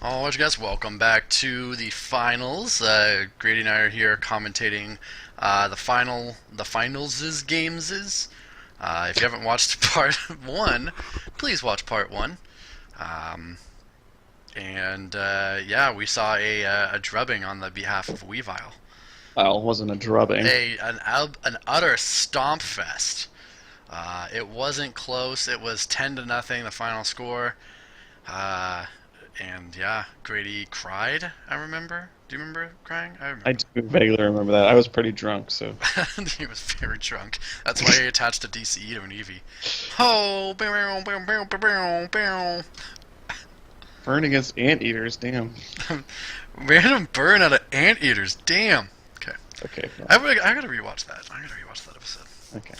Oh, guys, welcome back to the finals. Grady and I are here commentating the finals' games. If you haven't watched part one, please watch part one. Um, and we saw a drubbing on the behalf of Weavile. Well, it wasn't a drubbing. An utter stomp fest. It wasn't close. It was 10-0, the final score. Uh, and yeah, Grady cried. I remember. Do you remember crying? I I remember. do vaguely remember that. I was pretty drunk, so. He was very drunk. That's why he attached a DCE to an EV. Oh, bow, bow, bow, bow, bow, bow. Burn against anteaters, damn. Random burn out of anteaters. Damn. Okay, Okay, I gotta rewatch that. I gotta rewatch that episode. okay.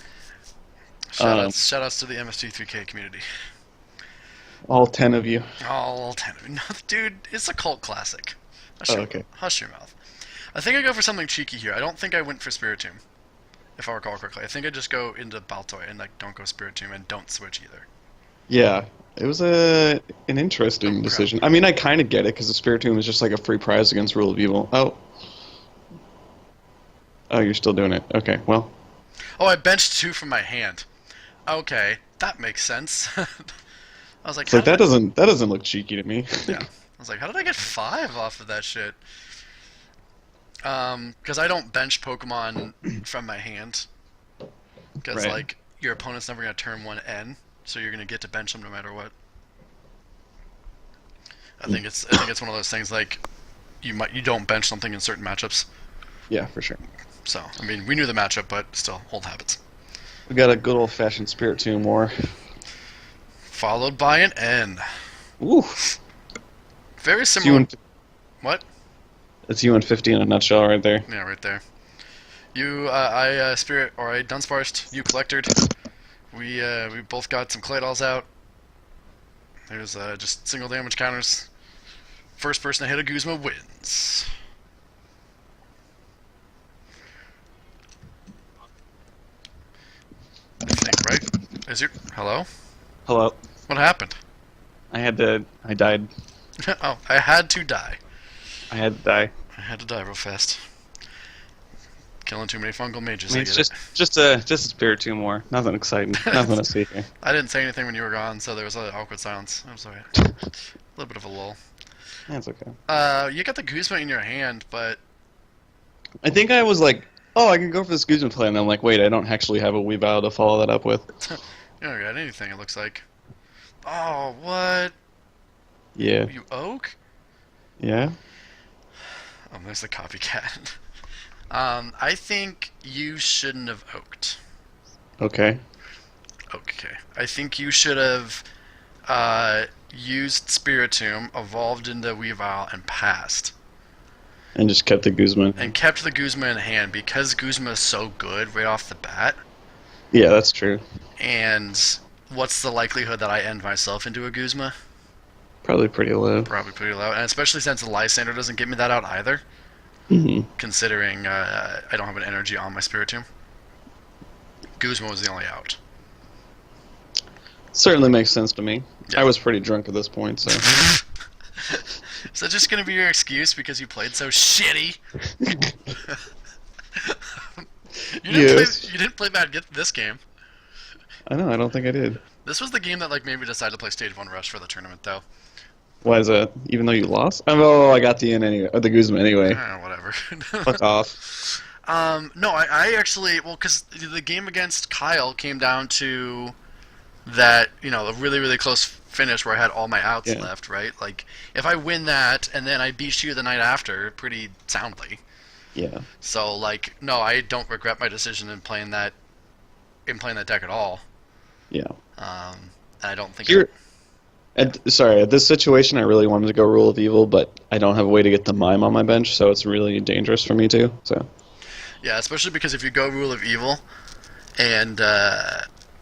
Shout outs to the MST3K community. All 10 of you. All 10 of you. No, dude, it's a cult classic. Oh, okay. Hush your mouth. I think I go for something cheeky here. I don't think I went for Spiritomb, if I recall correctly. I think I just go into Baltoy and like don't go Spiritomb and don't switch either. Yeah, it was an interesting Oh, crap. decision. I mean, I kind of get it, because the Spiritomb is just like a free prize against Rule of Evil. Oh. Oh, you're still doing it. Okay, well. Oh, I benched 2 from my hand. Okay, that makes sense. I was like, It's like, how did that doesn't look cheeky to me. yeah. I was like, how did I get 5 off of that shit? Because I don't bench Pokemon from my hand. Because Right. like your opponent's never gonna turn one N, so you're gonna get to bench them no matter what. I think it's one of those things like you don't bench something in certain matchups. Yeah, for sure. So I mean we knew the matchup, but still old habits. We got a good old-fashioned Spiritomb war. Followed by an N. Ooh. Very It's similar. UN, What? it's UN50 in a nutshell right there. Yeah, right there. I Spirit or I Dunsparced. You Collectored. We both got some Claydolls out. There's just single damage counters. First person to hit a Guzma wins. I think, right? Is your hello? Hello. What happened? I died. Oh, I had to die. I had to die. I had to die real fast. Killing too many fungal mages. I mean, I it's get it. just a Spiritomb war. Nothing exciting. Nothing to see here. I didn't say anything when you were gone, so there was an awkward silence. I'm sorry. A little bit of a lull. That's okay. You got the Guzma in your hand, but I think I was like, oh, I can go for this Guzman play, and I'm like, wait, I don't actually have a Weavile to follow that up with. you don't got anything. It looks like. Oh, what? Yeah. You oak? Yeah? Oh, there's the copycat. I think you shouldn't have oaked. Okay. Okay. I think you should have used Spiritomb, evolved into Weavile, and passed. And just kept the Guzman. And kept the Guzma in hand because Guzma is so good right off the bat. Yeah, that's true. And what's the likelihood that I end myself into a Guzma? Probably pretty low. Probably pretty low. And especially since the Lysander doesn't get me that out either, Hmm. considering I don't have an energy on my Spiritomb. Guzma was the only out. Certainly makes sense to me. Yeah. I was pretty drunk at this point, so. Is that just gonna be your excuse because you played so shitty? Yes. You didn't play bad this game. I know, I don't think I did. This was the game that like made me decide to play Stage 1 Rush for the tournament though. Why is that? Even though you lost? Oh, I got the in anyway. Or the Guzman anyway. Whatever. Fuck off. No, I actually, well, because the game against Kyle came down to that, a really, really close finish where I had all my outs Yeah. left, right? Like, if I win that and then I beat you the night after pretty soundly. Yeah. So, like, no, I don't regret my decision in playing that deck at all. Yeah. I don't think Here, at this situation, I really wanted to go Rule of Evil, but I don't have a way to get the Mime on my bench, so it's really dangerous for me too. So. yeah, especially because if you go Rule of Evil and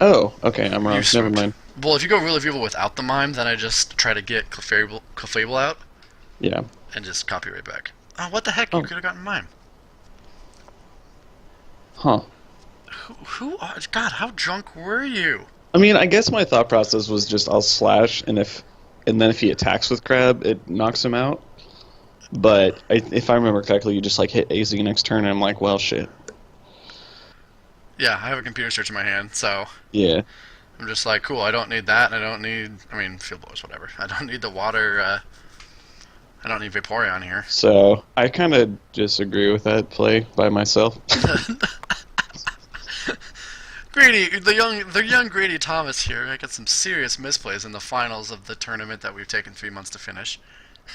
Oh, okay, I'm wrong. you Never mind. well, if you go Rule of Evil without the mime, then I just try to get Clefable out Yeah. and just copy right back. Oh, what the heck? Oh. You could have gotten mime. Huh. Who are... God, how drunk were you? I mean, I guess my thought process was just I'll slash, and if and then if he attacks with crab, it knocks him out. But if I remember correctly, you just like hit AZ next turn, and I'm like, well, shit. Yeah, I have a computer search in my hand, so Yeah. I'm just like, cool. I don't need that. I don't need. I mean, field blowers, whatever. I don't need the water. I don't need Vaporeon here. So I kind of disagree with that play by myself. Grady, the young Grady Thomas here making some serious misplays in the finals of the tournament that we've taken 3 months to finish.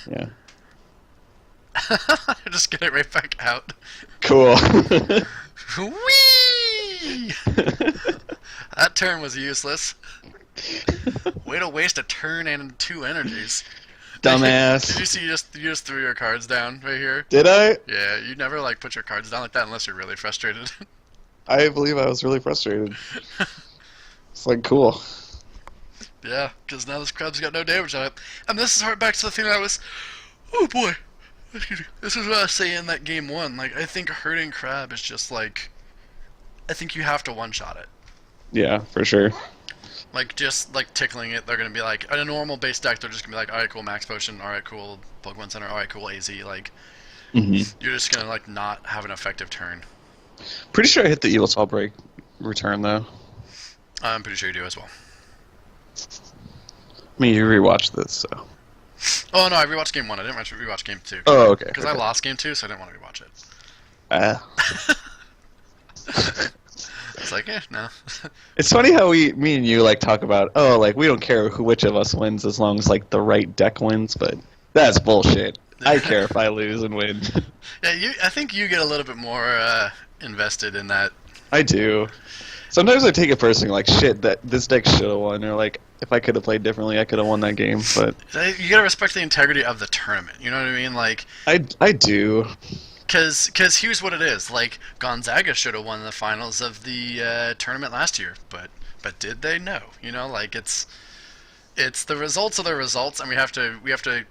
Yeah. Just get it right back out. Cool. Whee! That turn was useless. Way to waste a turn and 2 energies. Dumbass. Did you see you just threw your cards down right here? Did I? Yeah, you never like put your cards down like that unless you're really frustrated. I believe I was really frustrated. It's like, cool. Yeah, because now this crab's got no damage on it. And this is hard back to the thing that was, oh boy. This is what I was saying that game 1. Like, I think hurting crab is just like, I think you have to one-shot it. Yeah, for sure. Like, just like tickling it, they're gonna be like, in a normal base deck, they're just gonna be like, alright, cool, max potion, alright, cool, Pokemon Center, alright, cool, AZ. Like, you're just gonna like not have an effective turn. Pretty sure I hit the Evil Tall Break return, though. I'm pretty sure you do as well. I mean, you rewatched this, so. Oh no, I rewatched game 1. I didn't rewatch game 2. Oh, okay. Because I lost game 2, so I didn't want to rewatch it. It's like, no. It's funny how me and you like talk about, oh, like we don't care which of us wins as long as like the right deck wins, but that's bullshit. I care if I lose and win. Yeah, I think you get a little bit more invested in that. I do. Sometimes I take it personally, like shit, that this deck should have won, or like if I could have played differently, I could have won that game. But you gotta respect the integrity of the tournament. You know what I mean? Like, I do. Because here's what it is. Like, Gonzaga should have won the finals of the tournament last year, but did they? No. You know, like it's the results of the results, and we have to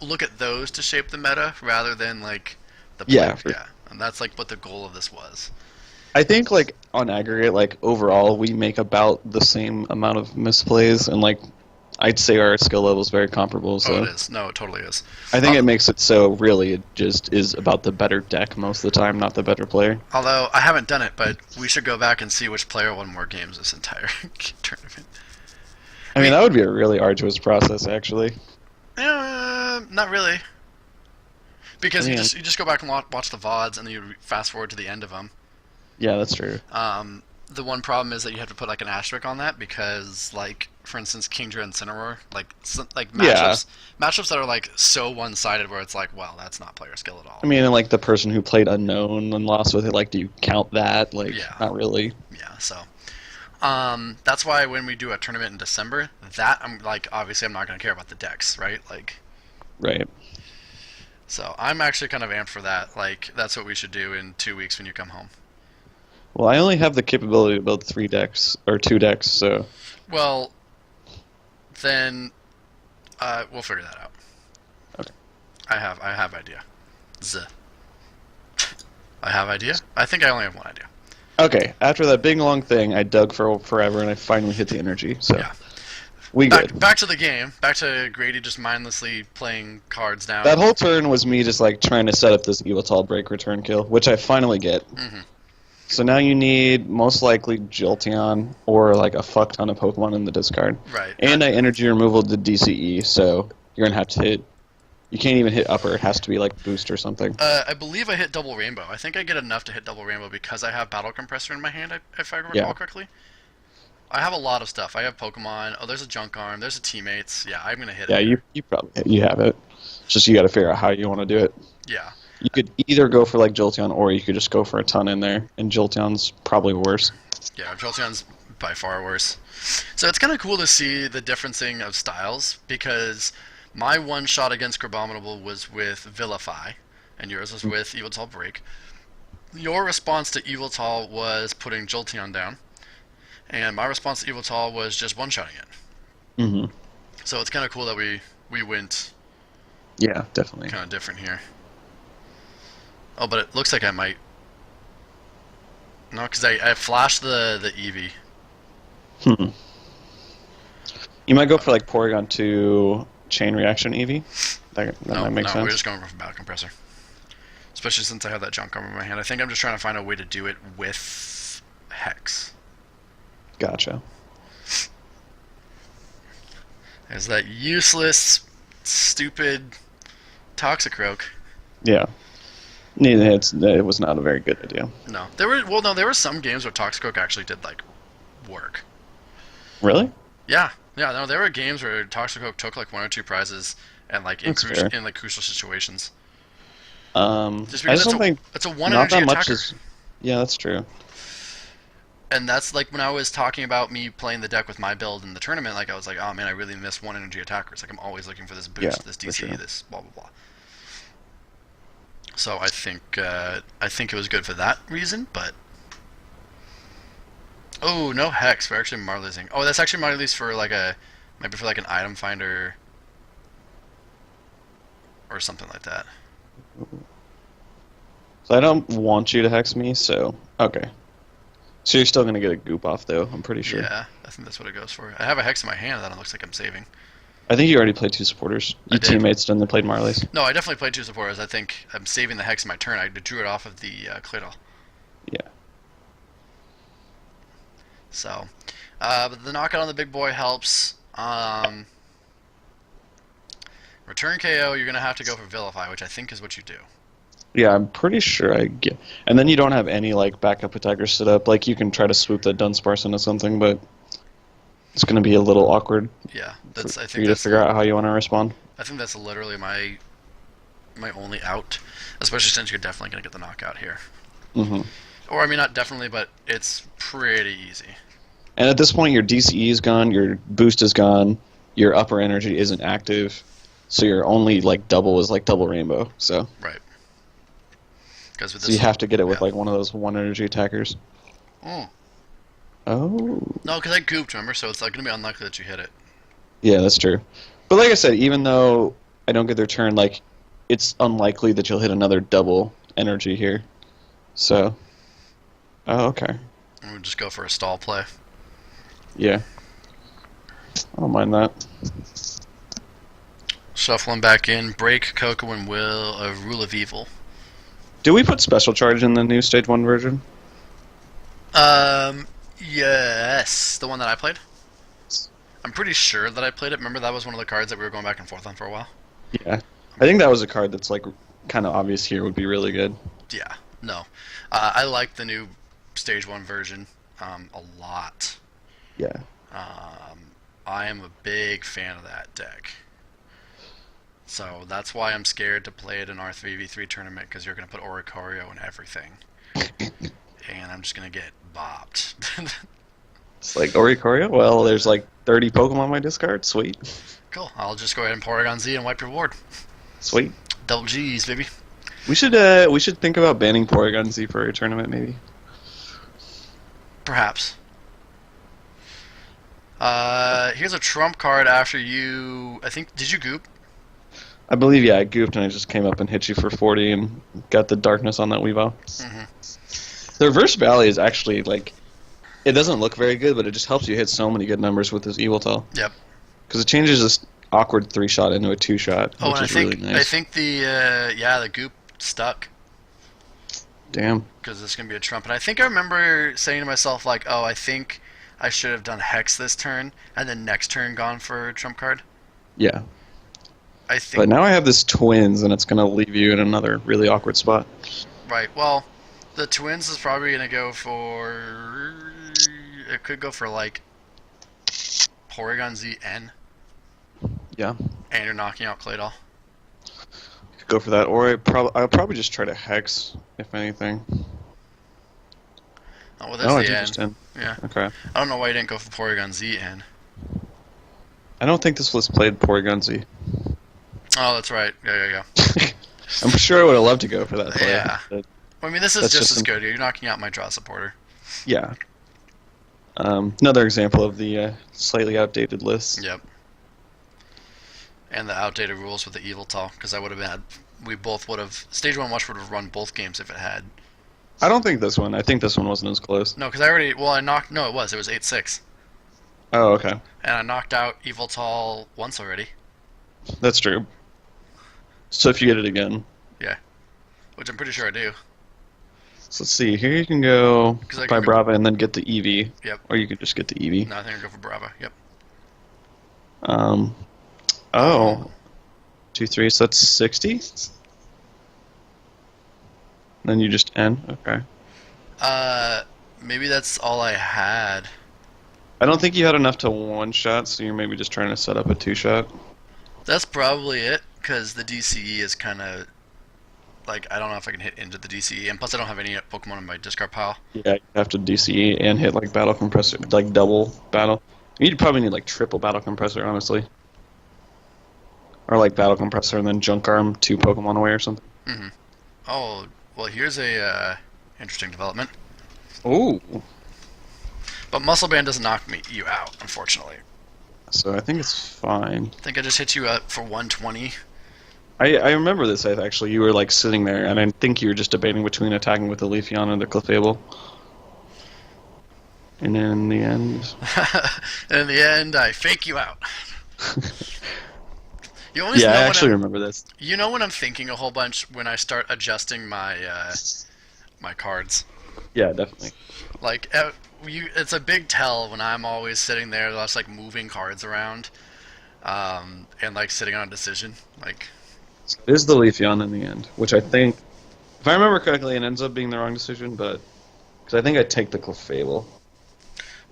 look at those to shape the meta rather than like the play. Yeah, and that's like what the goal of this was. I think like on aggregate, like overall, we make about the same amount of misplays, and like I'd say our skill level is very comparable. So. Oh, it is. No, it totally is. I think it makes it so really it just is about the better deck most of the time, not the better player. Although I haven't done it, but we should go back and see which player won more games this entire tournament. I mean, that would be a really arduous process, actually. Not really. Because you just go back and watch the VODs, and then you fast forward to the end of them. Yeah, that's true. The one problem is that you have to put like an asterisk on that because, like, for instance, Kingdra and Cineroar, like matchups that are like so one-sided where it's like, well, that's not player skill at all. I mean, and, like the person who played Unknown and lost with it, like, do you count that? Like, not really. Yeah, so that's why when we do a tournament in December, that I'm like, obviously, I'm not going to care about the decks, right? Like, right. So I'm actually kind of amped for that. Like, that's what we should do in 2 weeks when you come home. Well, I only have the capability to build 3 decks, or 2 decks, so... Well, then, we'll figure that out. Okay. I have idea. I have idea? I think I only have one idea. Okay, after that big long thing, I dug for forever, and I finally hit the energy, so... Yeah. Good. Back to the game. Back to Grady just mindlessly playing cards down. That whole turn was me just, like, trying to set up this Weavile break return kill, which I finally get. Mm-hmm. So now you need, most likely, Jolteon or, like, a fuck ton of Pokemon in the discard. Right. And I energy removal the DCE, so you're going to have to hit... You can't even hit upper. It has to be, like, boost or something. I believe I hit double rainbow. I think I get enough to hit double rainbow because I have Battle Compressor in my hand, if I recall correctly. I have a lot of stuff. I have Pokemon. Oh, there's a Junk Arm. There's a Teammates. Yeah, I'm going to hit it. Yeah, you probably you have it. It's just you got to figure out how you want to do it. Yeah. You could either go for, like, Jolteon, or you could just go for a ton in there, and Jolteon's probably worse. Yeah, Jolteon's by far worse. So it's kind of cool to see the differencing of styles, because my one shot against Crabominable was with Vilify, and yours was with Yveltal Break. Your response to Yveltal was putting Jolteon down, and my response to Yveltal was just one-shotting it. Mm-hmm. So it's kind of cool that we went... Yeah, definitely. Kind of different here. Oh, but it looks like I might... No, because I flashed the Eevee. You might go for like Porygon 2 Chain Reaction Eevee. That No, might make no, we're sense. just going for Battle Compressor. Especially since I have that junk armor in my hand. I think I'm just trying to find a way to do it with Hex. Gotcha. There's that useless, stupid Toxicroak. Yeah. It was not a very good idea. No, there were some games where Toxicroak actually did like work. Really? Yeah, yeah. No, there were games where Toxicroak took like one or two prizes and like That's fair. in like crucial situations. Just I because just don't think it's a one not energy that much attacker. is. Yeah, that's true. And that's like when I was talking about me playing the deck with my build in the tournament. Like I was like, oh man, I really miss one energy attackers. Like I'm always looking for this Yeah, boost, this for DC, sure. this blah blah blah. So I think it was good for that reason, but oh no hex. We're actually Marleysing. Oh, that's actually Marleys for like maybe for like an item finder or something like that. So I don't want you to hex me. So okay. So you're still gonna get a goop off though. I'm pretty sure. Yeah, I think that's what it goes for. I have a hex in my hand that it looks like I'm saving. I think you already played two supporters. I You did. teammates done the played Marleys. No, I definitely played two supporters. I think I'm saving the hex in my turn. I drew it off of the Claydol. Yeah. So, but the knockout on the big boy helps. Return KO, you're gonna have to go for Vilify, which I think is what you do. Yeah, I'm pretty sure I get. And then you don't have any like backup attackers set up. Like you can try to swoop that Dunsparce into something, but it's gonna be a little awkward Yeah, for, I for think you to figure out how you want to respond. I think that's literally my only out, especially since you're definitely gonna get the knockout here. hmm Or I mean, not definitely, but it's pretty easy. And at this point, your DCE is gone, your boost is gone, your upper energy isn't active, so your only like double is like double rainbow. So Right. Because with so this, you have to get it with yeah. like one of those one energy attackers. Mm. Oh, No, because I gooped, remember? So it's like gonna be unlikely that you hit it. yeah, that's true. But like I said, even though I don't get their turn, like it's unlikely that you'll hit another double energy here. So, oh, okay, And we'll just go for a stall play. yeah, I don't mind that. Shuffling back in, break Coco and Rule of Evil. Do we put special charge in the new stage 1 version? Yes, the one that I played. I'm pretty sure that I played it. Remember that was one of the cards that we were going back and forth on for a while. Yeah, I think that was a card that's like kind of obvious here would be really good. Yeah, no, I like the new Stage 1 version a lot. Yeah, I am a big fan of that deck. So that's why I'm scared to play it in our 3v3 tournament, because you're going to put Oricorio and everything. And I'm just going to get bopped. it's like Oricorio. Well, there's like 30 Pokemon on my discard. Sweet, Cool, I'll just go ahead and Porygon Z and wipe your board. sweet. Double G's, baby. We should think about banning Porygon Z for a tournament maybe. Perhaps. Here's a trump card after you... I think... Did you goop? I believe, yeah, I goofed and I just came up and hit you for 40 and got the darkness on that Weavile. Mm-hmm. The reverse valley is actually, like, it doesn't look very good, but it just helps you hit so many good numbers with this Weavile. Yep. Because it changes this awkward 3-shot into a 2-shot, Oh, which and is really I nice. think the goop stuck. Damn. Because this is going to be a trump. And I think I remember saying to myself, like, oh, I think I should have done Hex this turn, and then next turn gone for a trump card. Yeah. I But think... now I have this Twins, and it's going to leave you in another really awkward spot. Right, well, the Twins is probably going to go for... It could go for, like, Porygon ZN, Yeah. and you're knocking out Claydol. Go for that, or I'll probably just try to Hex, if anything. Oh, well, there's Oh, I the did N. just end. Yeah. Okay. I don't know why you didn't go for Porygon ZN. I don't think this list played Porygon Z. Oh, that's right. Yeah. I'm sure I would have loved to go for that play. Yeah. But Well, I mean, this is That's just just as good. You're knocking out my draw supporter. yeah. Another example of the slightly outdated list. Yep. And the outdated rules with the Evil Tall, because I would have had... We both would have... Stage 1 Watch would have run both games if it had. I don't think this one. I think this one wasn't as close. No, because I already... Well, I knocked... No, it was. It was 8-6. Oh, okay. and I knocked out Yveltal once already. That's true. So if you get it again. Yeah, which I'm pretty sure I do. So let's see. Here you can go Because I by can go. Brava and then get the Eevee. Yep. Or you could just get the Eevee. No, I think I go for Brava. Yep. Um, Oh. oh, 2, 3, so that's 60? Then you just end? Okay. Uh, maybe that's all I had. I don't think you had enough to one-shot, so you're maybe just trying to set up a two-shot. That's probably it. Because the DCE is kind of like I don't know if I can hit into the DCE, and plus I don't have any Pokemon in my discard pile. Yeah, you have to DCE and hit like Battle Compressor, like double battle. You'd probably need like triple Battle Compressor, honestly. Or like Battle Compressor and then Junk Arm 2 Pokemon away or something. Hmm. Oh, well, here's a interesting development. Ooh. But Muscle Band doesn't knock you out, unfortunately. So I think it's fine. I think I just hit you up for 120. I remember this, actually. You were like sitting there, and I think you were just debating between attacking with the Leafeon and the Clefable. And then in the end. And in the end, I fake you out. You always Yeah, I know when actually I'm. remember this. You know when I'm thinking a whole bunch when I start adjusting my cards. Yeah, definitely. Like it's a big tell when I'm always sitting there, just like moving cards around, and like sitting on a decision. Like, It is the Leafeon in the end, which I think, if I remember correctly, it ends up being the wrong decision, but because I think I take the Clefable. well,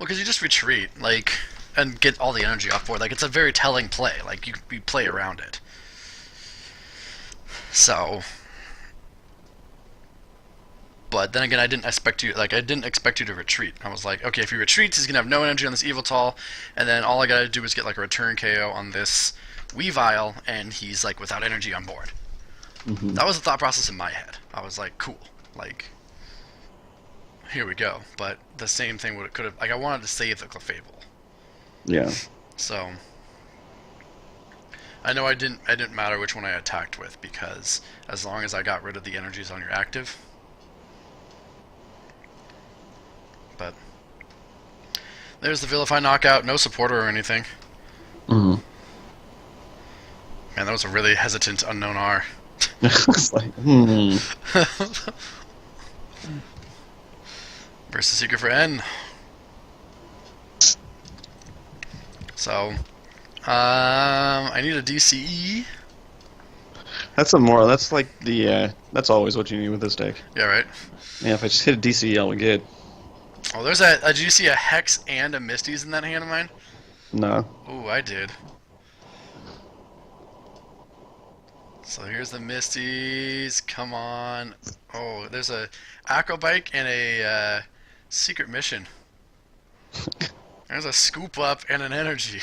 because you just retreat, like, and get all the energy off board. Like, it's a very telling play. Like, you play around it. So, but then again, I didn't expect you to retreat. I was like, okay, if he retreats, he's gonna have no energy on this Yveltal, and then all I gotta do is get like a return KO on this Weavile, and he's like without energy on board. Hmm. That was the thought process in my head. I was like, cool, like, here we go. But the same thing would could have like I wanted to save the Clefable, Yeah. so I know I didn't matter which one I attacked with because as long as I got rid of the energies on your active, but there's the Vilify knockout, no supporter or anything. Hmm. Man, that was a really hesitant unknown R. It's like, hmm. Versus Secret for N. So, I need a DCE. That's like that's always what you need with this deck. Yeah, right. Yeah, if I just hit a DC, I'll get. Oh, there's a. Did you see a Hex and a Misty's in that hand of mine? No. Ooh, I did. So here's the Misty's. Come on. Oh, there's a Acrobike and a Secret Mission. There's a Scoop Up and an Energy.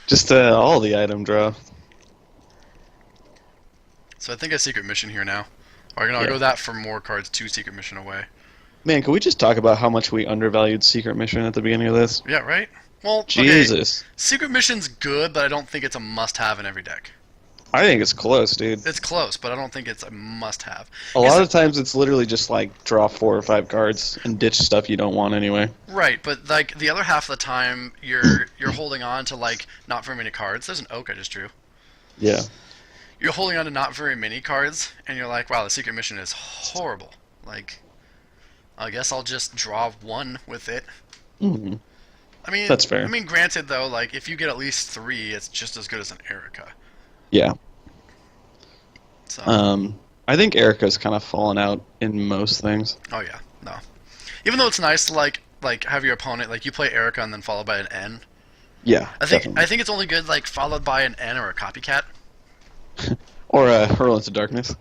Just all the item draw. So I think a Secret Mission here now. Or I'll Yeah. go that for more cards, 2 Secret Mission away. Man, can we just talk about how much we undervalued Secret Mission at the beginning of this? Yeah, right? Well, okay. Jesus. Secret Mission's good, but I don't think it's a must-have in every deck. I think it's close, dude. It's close, but I don't think it's a must-have. A lot of times it's literally just like draw 4 or 5 cards and ditch stuff you don't want anyway. Right, but like the other half of the time, you're holding on to like not very many cards. There's an Oak I just drew. Yeah. You're holding on to not very many cards, and you're like, wow, the Secret Mission is horrible. Like, I guess I'll just draw 1 with it. Hmm. I mean, That's fair. I mean, granted though, like if you get at least 3, it's just as good as an Erica. Yeah. So. I think Erica's kind of fallen out in most things. Oh yeah, no. Even though it's nice to like have your opponent like you play Erica and then followed by an N. Yeah, I think definitely. I think it's only good like followed by an N or a copycat Or Hurl into Darkness.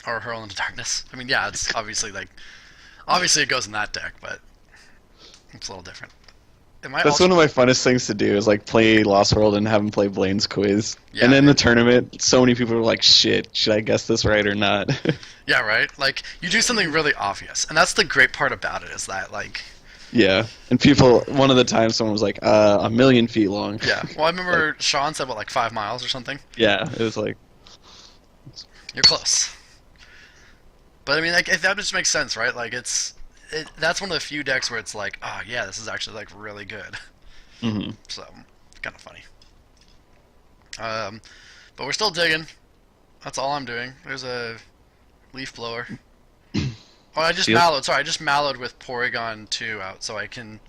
or Hurl into Darkness. I mean, yeah, it's obviously it goes in that deck, but it's a little different. Am I That's also, one of my funnest things to do is like play Lost World and have him play Blaine's quiz. Yeah, and in the dude. tournament, so many people were like, "Shit, should I guess this right or not?" Yeah, right. Like you do something really obvious, and that's the great part about it is that like Yeah, and people. One of the times, someone was like, "A million feet long." yeah. Well, I remember Sean said what like 5 miles or something. Yeah, it was like, You're close. But I mean, like that just makes sense, right? Like that's one of the few decks where it's like, oh yeah, this is actually like really good. Mm-hmm. So, kind of funny. Um, but we're still digging. That's all I'm doing. There's a leaf blower. Oh, I just Shield. mallowed. Sorry, I just mallowed with Porygon 2 out, so I can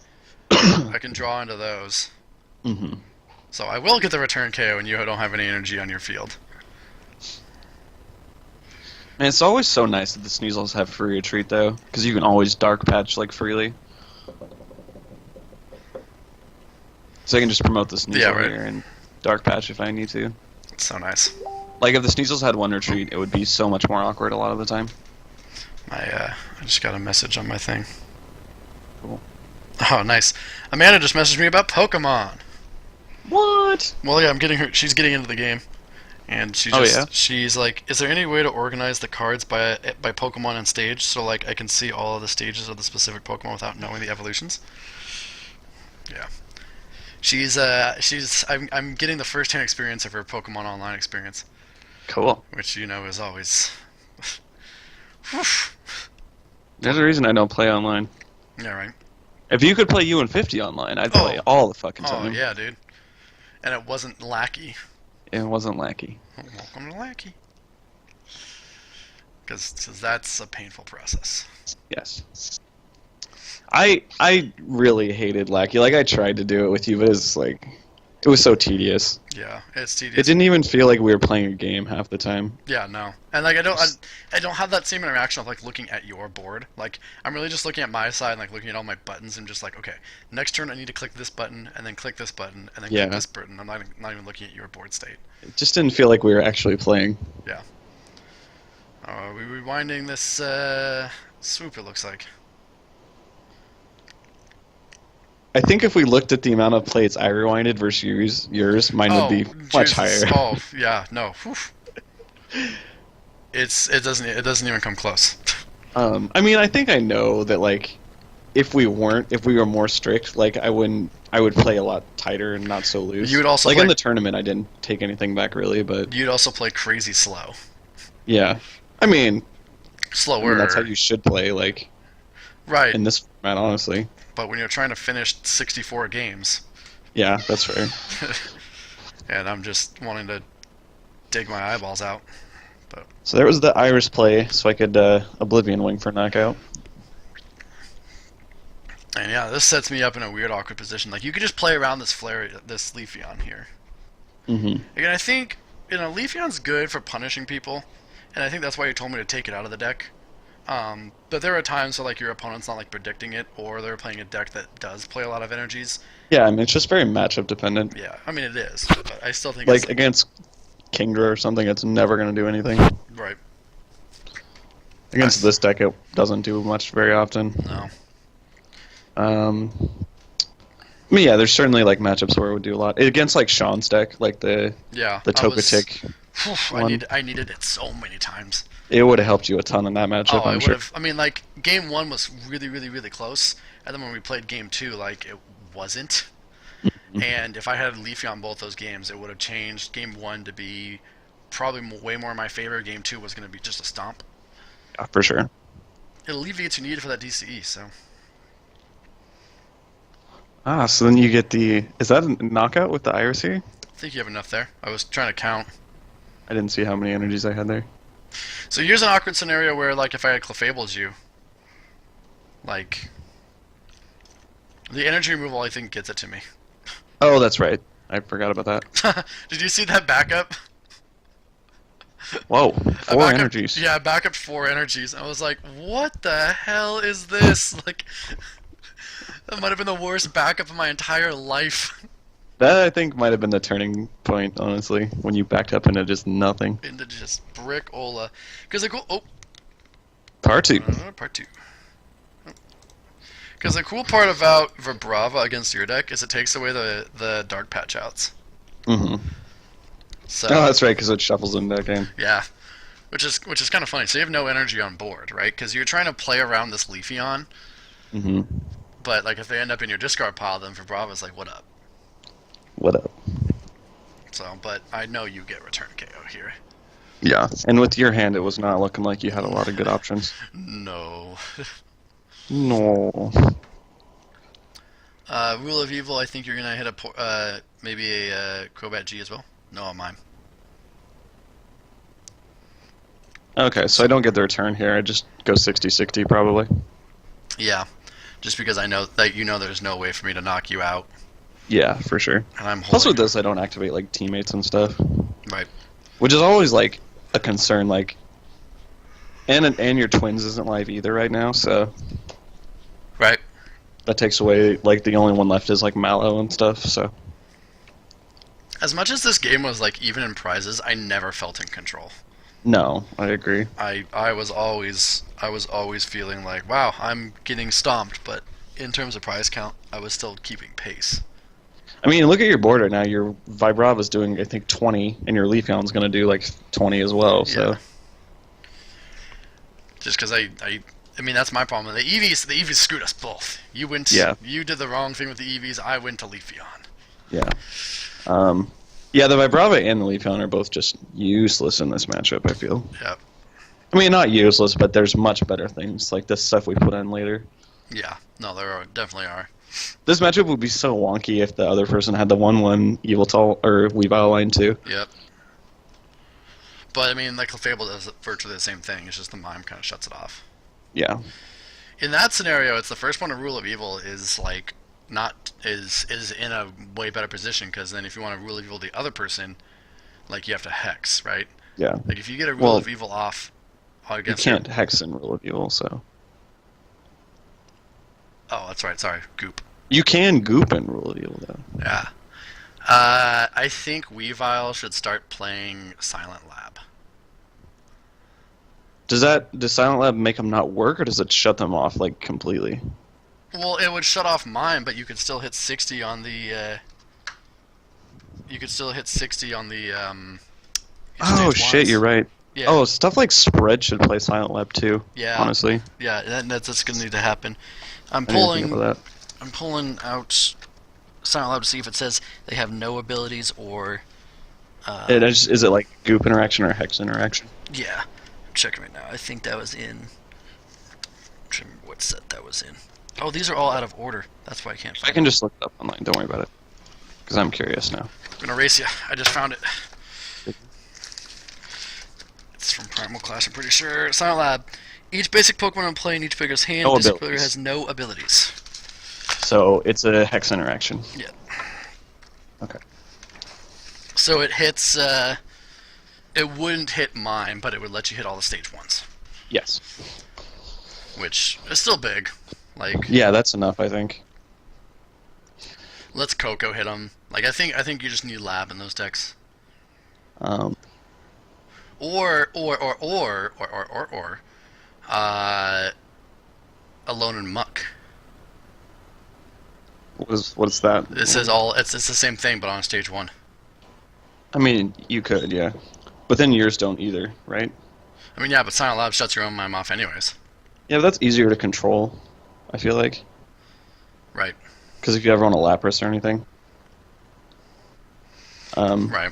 draw into those. Mm-hmm. So I will get the return KO, and you don't have any energy on your field. Man, it's always so nice that the Sneasels have free retreat though, because you can always dark patch like freely. So I can just promote the Sneasel Yeah, right. here and dark patch if I need to. It's so nice. Like if the Sneasels had one retreat, it would be so much more awkward a lot of the time. I just got a message on my thing. Cool. Oh, nice. Amanda just messaged me about Pokemon. What? Well, yeah, I'm getting her. She's getting into the game, and Oh, yeah? she's like, "Is there any way to organize the cards by Pokemon and stage, so like I can see all of the stages of the specific Pokemon without knowing the evolutions?" Yeah. I'm getting the first-hand experience of her Pokemon Online experience, Cool. which is always. There's a reason I don't play online. Yeah, right. If you could play U150 online, I'd play all the fucking Oh time. yeah, dude. And it wasn't lackey. It wasn't lackey. Welcome to lackey. Because that's a painful process. Yes. I really hated lackey. Like I tried to do it with you, but it was so tedious. Yeah, it's It tedious. didn't even feel like we were playing a game half the time. Yeah, no. And like I don't have that same interaction of like looking at your board. Like I'm really just looking at my side and like looking at all my buttons and just like, okay, next turn I need to click this button and then click this button and then Yeah. click this button. I'm not even looking at your board state. It just didn't feel like we were actually playing. Yeah. Are we rewinding this swoop, it looks like. I think if we looked at the amount of plates I rewinded versus yours, mine would be much higher. Oh, yeah, no. Whew. It doesn't even come close. I mean, I think I know that like if we were more strict, like I would play a lot tighter and not so loose. You would also like play, in the tournament, I didn't take anything back really, but you'd also play crazy slow. yeah. I mean, Slower. that's how you should play, like Right. in this format, honestly. But when you're trying to finish 64 games, Yeah, that's fair. and I'm just wanting to dig my eyeballs out. But So there was the Iris play, so I could Oblivion Wing for knockout. and yeah, this sets me up in a weird, awkward position. Like you could just play around this Leafeon here. Mm-hmm. Again, I think Leafeon's good for punishing people, and I think that's why you told me to take it out of the deck. But there are times where like your opponent's not like predicting it, or they're playing a deck that does play a lot of energies. Yeah, I mean it's just very matchup dependent. Yeah, I mean it is, but I still think Like it's against Kingdra or something, it's never going to do anything. right. Against this deck, it doesn't do much very often. No. I mean, yeah, there's certainly like matchups where it would do a lot. Against like Sean's deck, like the Yeah. Togetic, I needed it so many times. it would have helped you a ton in that matchup, Oh, I'm it sure. would have. I mean, like game one was really, really, really close, and then when we played game two, like it wasn't. And if I had Leafy on both those games, it would have changed game one to be probably way more in my favor. Game two was going to be just a stomp. Yeah, for sure. It alleviates your need for that DCE. So Ah, so then you get the... Is that a knockout with the Iris here? I think you have enough there. I was trying to count. I didn't see how many energies I had there. So here's an awkward scenario where, like, if I had Clefable's you, like, the energy removal, I think, gets it to me. Oh, that's right. I forgot about that. Did you see that backup? Whoa, A four backup- energies. Yeah, backup 4 energies. I was like, what the hell is this? Like, that might have been the worst backup of my entire life. That, I think, might have been the turning point, honestly, when you backed up into just nothing. Into just brick Ola. Because the cool... Oh, Part 2. part 2. Because the cool part about Vibrava against your deck is it takes away the dark patch outs. Mm-hmm. So, Oh, that's right, because it shuffles them back in. yeah. Which is kind of funny. So you have no energy on board, right? Because you're trying to play around this Leafeon, Mm-hmm. but like if they end up in your discard pile, then Vibrava's like, what up? What up? So, but I know you get return KO here. Yeah, and with your hand, it was not looking like you had a lot of good options. No. No. Rule of Evil, I think you're gonna hit maybe a Crobat G as well. No, on mine. Okay, so I don't get the return here. I just go 60-60 probably. Yeah, just because I know that there's no way for me to knock you out, Yeah, for sure. and I'm Plus with holding. this, I don't activate like teammates and stuff, Right. which is always like a concern. Like, and your twins isn't live either right now, so Right. that takes away like the only one left is like Mallow and stuff. So As much as this game was like even in prizes, I never felt in control. no, I agree. I was always feeling like, wow, I'm getting stomped, but in terms of prize count, I was still keeping pace. I mean, look at your border now. Your Vibrava's doing I think 20, and your Leafeon's gonna do like 20 as well. So Yeah. Just because I mean that's my problem. The EVs screwed us both. You went, yeah, you did the wrong thing with the EVs. I went to Leafeon. yeah. Yeah, the Vibrava and the Leafeon are both just useless in this matchup, I feel. Yep. I mean, not useless, but there's much better things, like the stuff we put in later. Yeah. No, definitely are. This matchup would be so wonky if the other person had the 1-1 Yveltal or Weavile line too. Yep. But I mean, like Clefable does virtually the same thing. It's just the mime kind of shuts it off. Yeah. In that scenario, it's the first one. A Rule of Evil is like not is in a way better position because then if you want to Rule of Evil the other person, like you have to hex, right? Yeah. Like if you get a Rule of Evil off You against can't hex in Rule of Evil, so. oh, that's right. Sorry, Goop. You can goop in Rule of Evil, though. Yeah. I think Weavile should start playing Silent Lab. Does Silent Lab make them not work, or does it shut them off, like, completely? Well, it would shut off mine, but you could still hit 60 on the. You could still hit 60 on the. Oh, stage shit, ones. you're right. Yeah. Oh, stuff like Spread should play Silent Lab, too, Yeah. honestly. Yeah, that's gonna need to happen. I'm I didn't think pulling. about that. I'm pulling out Silent Lab to see if it says they have no abilities or. Is it like goop interaction or hex interaction? Yeah, I'm checking right now. I think that was in. I'm trying to remember what set that was in. Oh, these are all out of order. That's why I can't I find can just look it up online. Don't worry about it. Because I'm curious now. I'm gonna race you. I just found it. It's from Primal Clash, I'm pretty sure. Silent Lab. Each basic Pokemon in play in each player's hand, No this player abilities. has no abilities. So it's a hex interaction. Yeah. Okay. So it hits. It wouldn't hit mine, but it would let you hit all the stage ones, Yes. which is still big. Like, Yeah, that's enough, I think. let's Coco hit them. Like, I think you just need Lab in those decks. Um, Or, Alone in Muck. what's that? This is all. It's the same thing, but on stage one. I mean, you could, yeah. But then yours don't either, right? I mean, yeah, but Silent Lab shuts your own mime off anyways. Yeah, but that's easier to control, I feel like. Right. Because if you ever want a Lapras or anything. Right.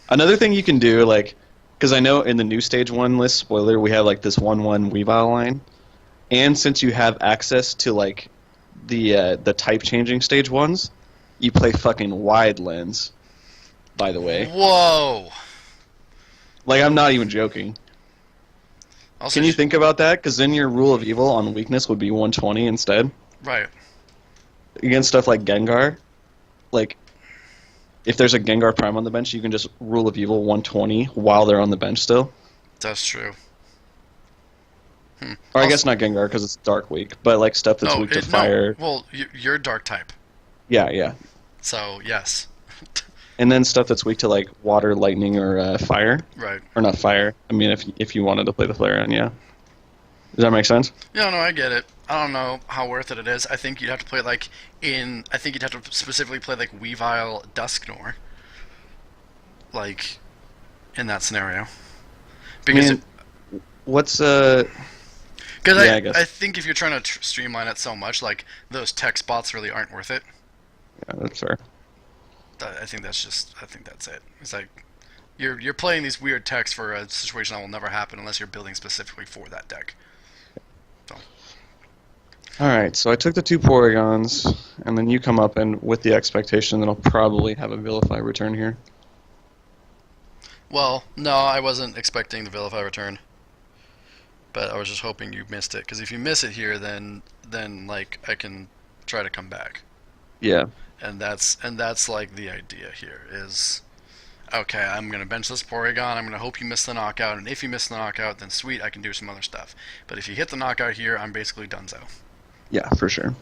Another thing you can do, like, because I know in the new stage 1 list, spoiler, we have, like, this 1-1 Weavile line. And since you have access to, like, the type-changing stage 1s, you play fucking Wide Lens, by the way. Whoa. Like, I'm not even joking. Also, Can you think about that? Because then your Rule of Evil on weakness would be 120 instead. Right. Against stuff like Gengar, like, if there's a Gengar Prime on the bench, you can just Rule of Evil 120 while they're on the bench still. That's true. Or I guess not Gengar because it's Dark Weak, but like stuff that's weak to fire. No. Well, you're Dark type, Yeah, yeah. so yes. And then stuff that's weak to like Water, Lightning, or Fire. Right. Or not Fire. I mean, if you wanted to play the Flareon, yeah. Does that make sense? Yeah, no, I get it. I don't know how worth it is. I think you'd have to play I think you'd have to specifically play like Weavile Dusknoir. Like, in that scenario. Because Man, what's Because yeah, I guess. I think if you're trying to streamline it so much, like those tech spots really aren't worth it. Yeah, that's fair. I think that's it. It's like you're playing these weird techs for a situation that will never happen unless you're building specifically for that deck. So All right, so I took the 2 Porygons, and then you come up and with the expectation that I'll probably have a Vilify return here. Well, no, I wasn't expecting the Vilify return, but I was just hoping you missed it. Because if you miss it here, then like I can try to come back, Yeah. and that's like the idea here is. Okay, I'm gonna bench this Porygon. I'm gonna hope you miss the knockout, and if you miss the knockout, then sweet, I can do some other stuff. But if you hit the knockout here, I'm basically donezo. Yeah, for sure.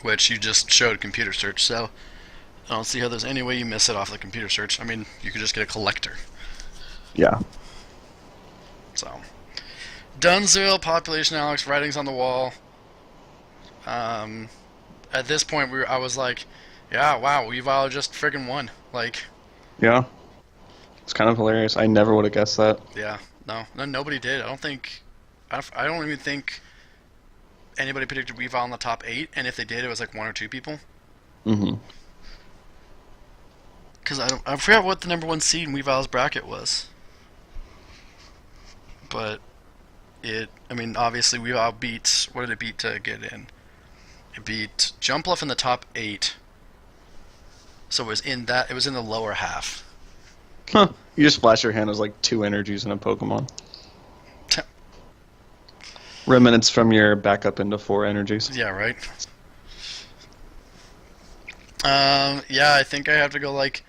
Which you just showed computer search, so I don't see how there's any way you miss it off the computer search. I mean, you could just get a collector. Yeah. So, Dunzo, population Alex, writings on the wall. At this point, I was like, yeah, wow, Weavile just friggin' won. Like, Yeah. It's kind of hilarious. I never would have guessed that. yeah, no, nobody did. I don't even think anybody predicted Weavile in the top 8, and if they did, it was like 1 or 2 people. Mm-hmm. Because I forgot what the number 1 seed in Weavile's bracket was. But I mean, obviously Weavile beat, what did it beat to get in? It beat Jumpluff in the top 8. So it was in the lower half. Huh. You just flash your hand as like 2 energies in a Pokemon. Remnants from your backup into 4 energies. Yeah, right. Yeah, I think I have to go like.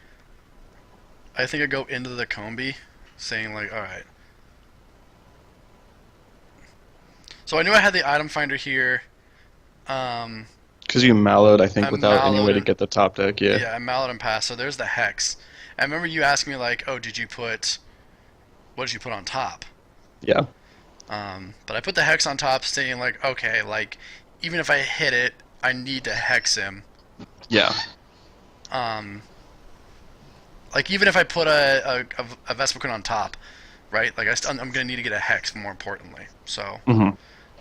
I think I go into the Combi, saying like, all right. So I knew I had the item finder here. Because you mallowed, I think, I without any way to mallowed get the top deck. Yeah. Yeah, I mallowed and passed. So there's the Hex. I remember you asking me like, oh, what did you put on top? Yeah. But I put the Hex on top, saying like, okay, like, even if I hit it, I need to Hex him. Yeah. Like even if I put a Vespiquen on top, right? Like I'm gonna need to get a Hex more importantly. So Mm-hmm.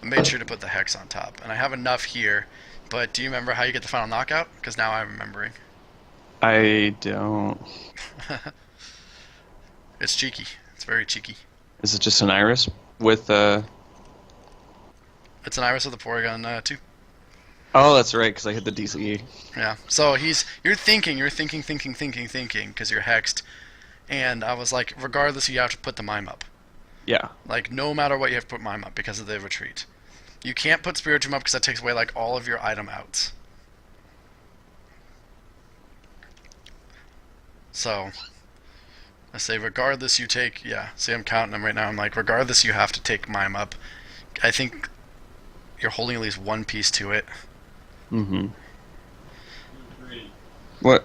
I made sure to put the Hex on top, and I have enough here. But do you remember how you get the final knockout? Because now I'm remembering. I don't. It's cheeky. It's very cheeky. Is it just an Iris with It's an Iris with a Porygon too. Oh, that's right, because I hit the DCE. Yeah. So you're thinking, because you're hexed, and I was like, regardless, you have to put the mime up. Yeah. Like no matter what, you have to put mime up because of the retreat. You can't put Spiritomb up because that takes away like all of your item outs. So I say, regardless, you take. Yeah. See, I'm counting them right now. I'm like, regardless, you have to take mime up. I think you're holding at least one piece to it. Mm-hmm. What?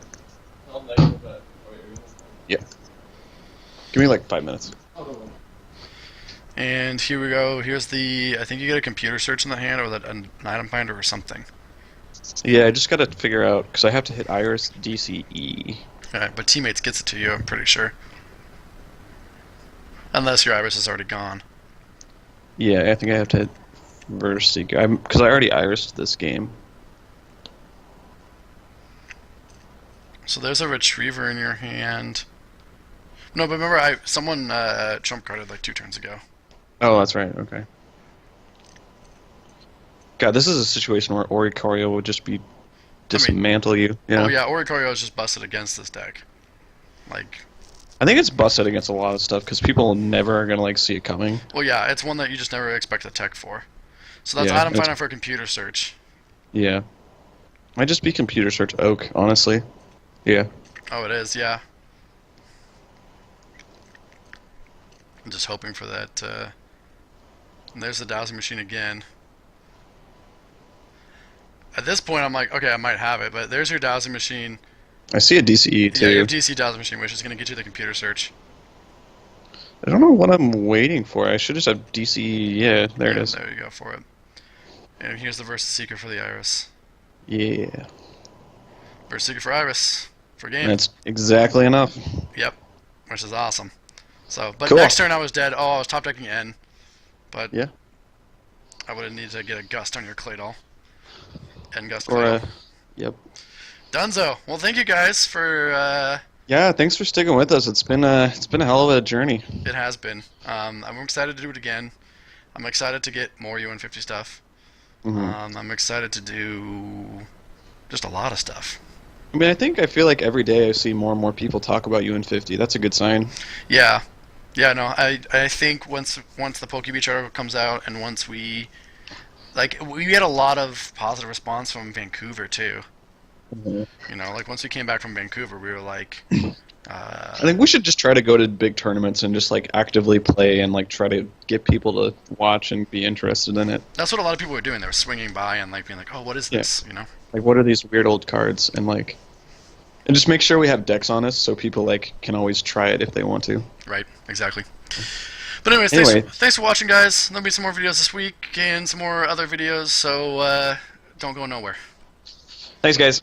Yeah. Give me like 5 minutes. And here we go. Here's the. I think you get a computer search in the hand, or an item finder, or something. Yeah, I just gotta figure out, because I have to hit Iris DCE. Alright, but Teammates gets it to you, I'm pretty sure. Unless your Iris is already gone. Yeah, I think I have to hit Vertigo. Because I already Irised this game. So there's a Retriever in your hand. No, but remember, someone trump carded like 2 turns ago. Oh, that's right, okay. God, this is a situation where Oricorio would just be dismantle you. Yeah. Oh yeah, Oricorio is just busted against this deck. Like, I think it's busted against a lot of stuff because people never are gonna like see it coming. well, yeah, it's one that you just never expect a tech for. So that's Yeah, item finder for computer search. Yeah. Might just be computer search oak, honestly. Yeah. Oh, it is, yeah. I'm just hoping for that. And there's the dowsing machine again. At this point, I'm like, okay, I might have it, but there's your dowsing machine. I see a DCE too. Yeah, you have DC dowsing machine, which is going to get you the computer search. I don't know what I'm waiting for. I should just have DCE. Yeah, there it is. There you go for it. And here's the Versus Seeker for the Iris. Yeah. Versus Seeker for Iris. For game. That's exactly enough. Yep. Which is awesome. So, but Cool. next turn I was dead. Oh, I was top decking N. But Yeah. I would have needed to get a Gust on your Claydol. And Gust Or Claydol. yep. Dunzo. Well, thank you guys for. Yeah, thanks for sticking with us. It's been a hell of a journey. It has been. I'm excited to do it again. I'm excited to get more U150 stuff. I'm excited to do just a lot of stuff. I mean, I feel like every day I see more and more people talk about U150. That's a good sign. Yeah, yeah. No, I think once the Poke Beach article comes out, and once we had a lot of positive response from Vancouver too. Mhm. Like once we came back from Vancouver, we were like, I think we should just try to go to big tournaments and just like actively play and like try to get people to watch and be interested in it. that's what a lot of people were doing. They were swinging by and like being like, "Oh, what is Yeah. this?" Like, what are these weird old cards? And just make sure we have decks on us so people like can always try it if they want to. Right? Exactly. But anyways, Anyway, thanks for watching, guys. There'll be some more videos this week and some more other videos. So don't go nowhere. thanks, guys.